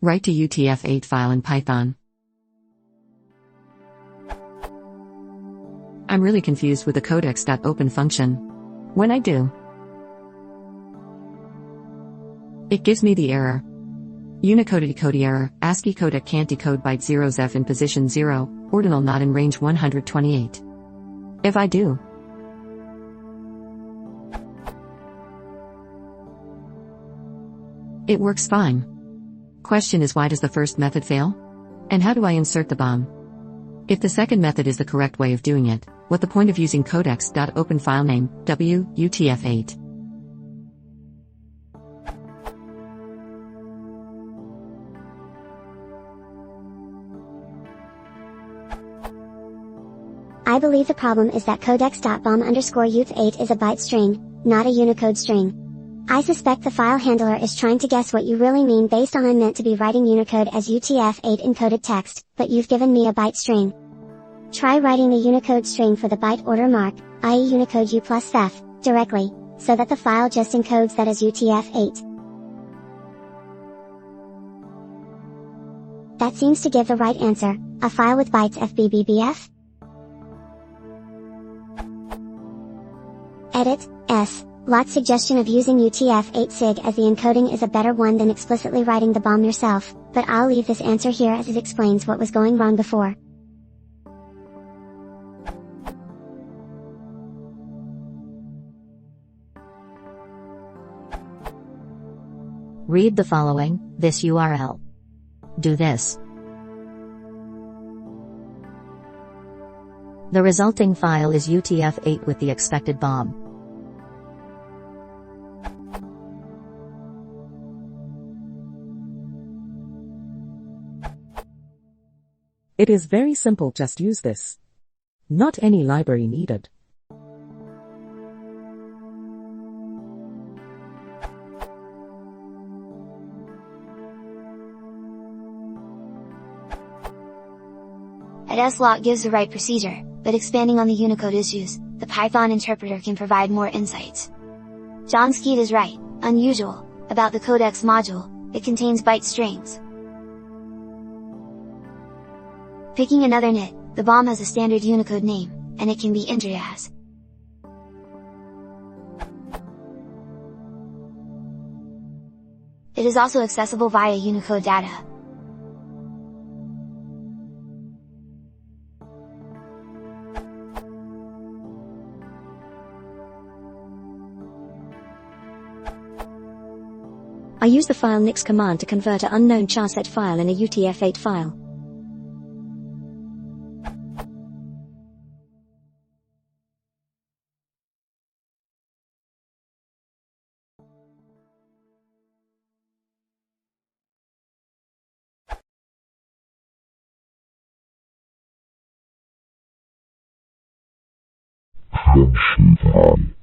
Write to UTF-8 file in Python. I'm really confused with the codex.open function. When I do, it gives me the error. Unicode decode error, ASCII codec can't decode byte 0s in position 0, ordinal not in range 128. If I do, it works fine. Question is, why does the first method fail? And how do I insert the bomb? If the second method is the correct way of doing it, what the point of using codex.open filename, UTF-8? I believe the problem is that codex.bomb_UTF-8 is a byte string, not a Unicode string. I suspect the file handler is trying to guess what you really mean based on I'm meant to be writing Unicode as UTF-8 encoded text, but you've given me a byte string. Try writing the Unicode string for the byte order mark, i.e. Unicode U plus F, directly, so that the file just encodes that as UTF-8. That seems to give the right answer, a file with bytes FBBBF. Edit, S. Lot's suggestion of using UTF-8 sig as the encoding is a better one than explicitly writing the bomb yourself, but I'll leave this answer here as it explains what was going wrong before. Read the following, this URL. Do this. The resulting file is UTF-8 with the expected bomb. It is very simple, just use this. Not any library needed. Slot gives the right procedure, but expanding on the Unicode issues, the Python interpreter can provide more insights. John Skeet is right, unusual, about the codex module, it contains byte strings. Picking another nit, the bomb has a standard Unicode name, and it can be entered as. It is also accessible via Unicode data. I use the file nix command to convert an unknown charset file in a UTF-8 file. Function von